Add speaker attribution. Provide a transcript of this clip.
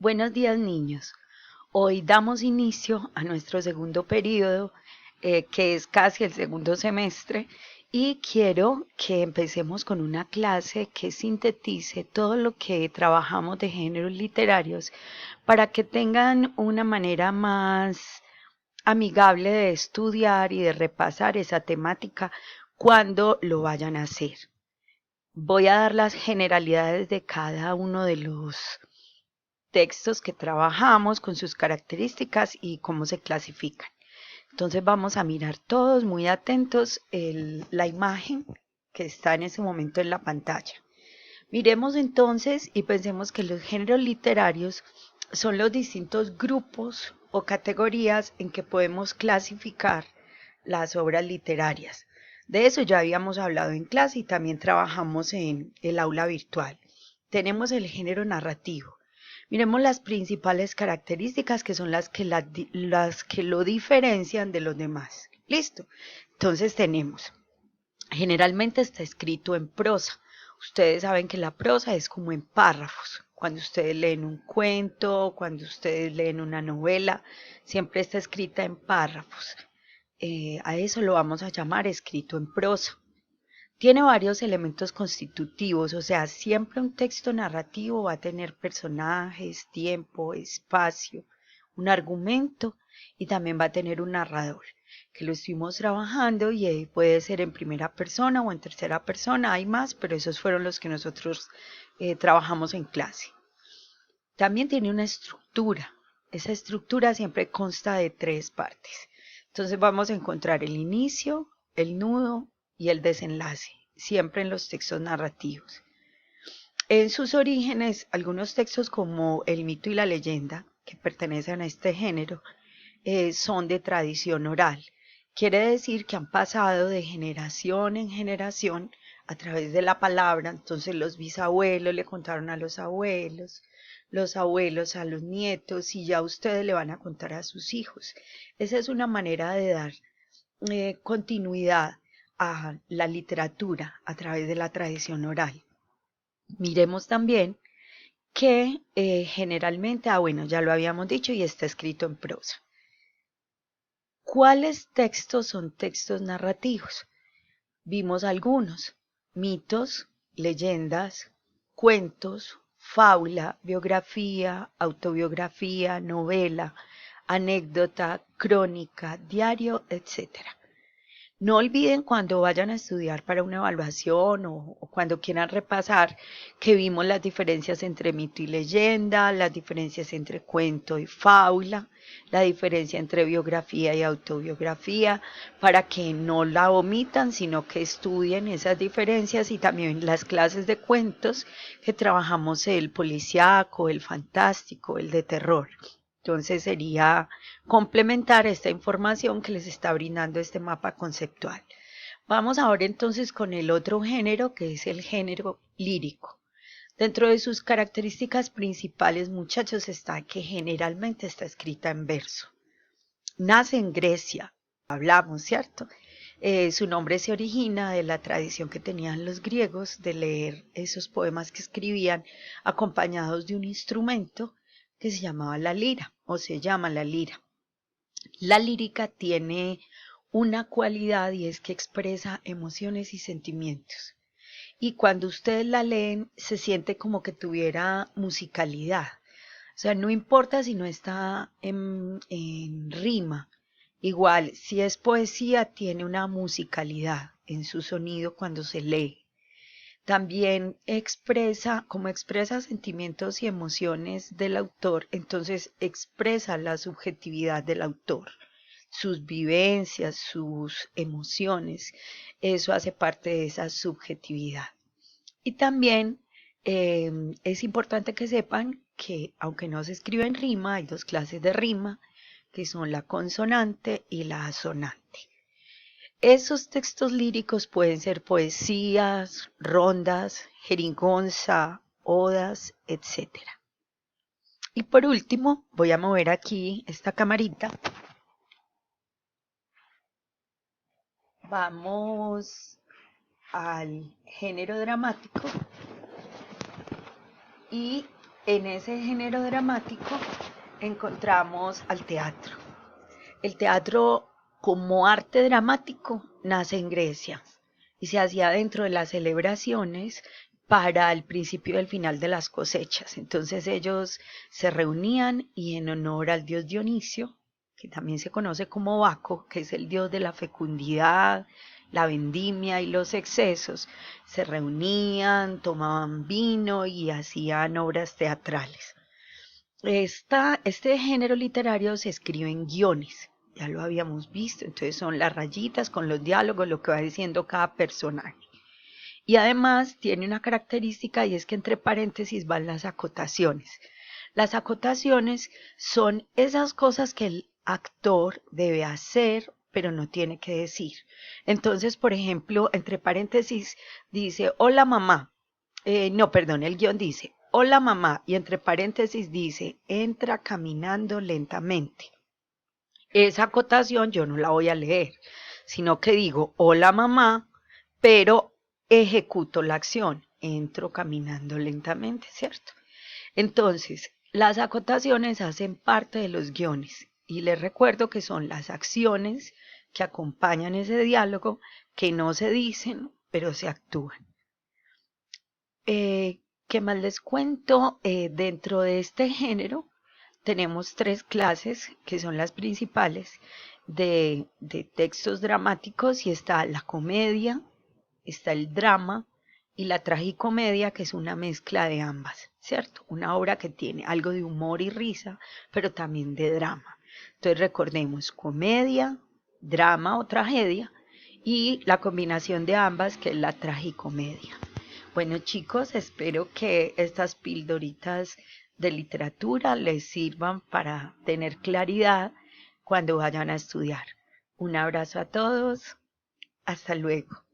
Speaker 1: Buenos días, niños. Hoy damos inicio a nuestro segundo periodo, que es casi el segundo semestre, y quiero que empecemos con una clase que sintetice todo lo que trabajamos de géneros literarios para que tengan una manera más amigable de estudiar y de repasar esa temática cuando lo vayan a hacer. Voy a dar las generalidades de cada uno de los textos que trabajamos con sus características y cómo se clasifican. Entonces vamos a mirar todos muy atentos la imagen que está en ese momento en la pantalla. Miremos entonces y pensemos que los géneros literarios son los distintos grupos o categorías en que podemos clasificar las obras literarias. De eso ya habíamos hablado en clase y también trabajamos en el aula virtual. Tenemos el género narrativo. Miremos las principales características que son las que lo diferencian de los demás. ¿Listo? Entonces generalmente está escrito en prosa. Ustedes saben que la prosa es como en párrafos. Cuando ustedes leen un cuento, cuando ustedes leen una novela, siempre está escrita en párrafos. A eso lo vamos a llamar escrito en prosa. Tiene varios elementos constitutivos, o sea, siempre un texto narrativo va a tener personajes, tiempo, espacio, un argumento y también va a tener un narrador, que lo estuvimos trabajando y puede ser en primera persona o en tercera persona, hay más, pero esos fueron los que nosotros trabajamos en clase. También tiene una estructura, esa estructura siempre consta de 3 partes. Entonces vamos a encontrar el inicio, el nudo y el desenlace, siempre en los textos narrativos. En sus orígenes, algunos textos como el mito y la leyenda, que pertenecen a este género, son de tradición oral. Quiere decir que han pasado de generación en generación a través de la palabra. Entonces los bisabuelos le contaron a los abuelos a los nietos y ya ustedes le van a contar a sus hijos. Esa es una manera de dar continuidad a la literatura a través de la tradición oral. Miremos también que generalmente, bueno, ya lo habíamos dicho y está escrito en prosa. ¿Cuáles textos son textos narrativos? Vimos algunos: mitos, leyendas, cuentos, fábula, biografía, autobiografía, novela, anécdota, crónica, diario, etcétera. No olviden cuando vayan a estudiar para una evaluación o cuando quieran repasar que vimos las diferencias entre mito y leyenda, las diferencias entre cuento y fábula, la diferencia entre biografía y autobiografía, para que no la omitan, sino que estudien esas diferencias y también las clases de cuentos que trabajamos el policíaco, el fantástico, el de terror. Entonces sería complementar esta información que les está brindando este mapa conceptual. Vamos ahora entonces con el otro género, que es el género lírico. Dentro de sus características principales, muchachos, está que generalmente está escrita en verso. Nace en Grecia, hablamos, ¿cierto? Su nombre se origina de la tradición que tenían los griegos de leer esos poemas que escribían acompañados de un instrumento que se llamaba la lira o se llama la lira. La lírica tiene una cualidad y es que expresa emociones y sentimientos. Y cuando ustedes la leen se siente como que tuviera musicalidad. O sea, no importa si no está en rima. Igual, si es poesía, tiene una musicalidad en su sonido cuando se lee. También como expresa sentimientos y emociones del autor, entonces expresa la subjetividad del autor, sus vivencias, sus emociones. Eso hace parte de esa subjetividad. Y también es importante que sepan que aunque no se escribe en rima, hay 2 clases de rima, que son la consonante y la asonante. Esos textos líricos pueden ser poesías, rondas, jerigonza, odas, etcétera. Y por último, voy a mover aquí esta camarita. Vamos al género dramático y En ese género dramático encontramos al teatro. El teatro como arte dramático nace en Grecia y se hacía dentro de las celebraciones para el principio y el final de las cosechas. Entonces ellos se reunían y en honor al dios Dionisio, que también se conoce como Baco, que es el dios de la fecundidad, la vendimia y los excesos, se reunían, tomaban vino y hacían obras teatrales. Este género literario se escribe en guiones, ya lo habíamos visto, entonces son las rayitas con los diálogos, lo que va diciendo cada personaje. Y además tiene una característica y es que entre paréntesis van las acotaciones. Las acotaciones son esas cosas que el actor debe hacer, pero no tiene que decir. Entonces, por ejemplo, entre paréntesis dice, hola mamá. No, perdón, el guión dice, hola mamá, y entre paréntesis dice, entra caminando lentamente. Esa acotación yo no la voy a leer, sino que digo, hola mamá, pero ejecuto la acción, entro caminando lentamente, ¿cierto? Entonces, las acotaciones hacen parte de los guiones y les recuerdo que son las acciones que acompañan ese diálogo que no se dicen, pero se actúan. ¿Qué más les cuento? Dentro de este género tenemos tres clases que son las principales de textos dramáticos y está la comedia, está el drama y la tragicomedia, que es una mezcla de ambas, ¿cierto? Una obra que tiene algo de humor y risa, pero también de drama. Entonces recordemos comedia, drama o tragedia y la combinación de ambas, que es la tragicomedia. Bueno chicos, espero que estas pildoritas de literatura les sirvan para tener claridad cuando vayan a estudiar. Un abrazo a todos, hasta luego.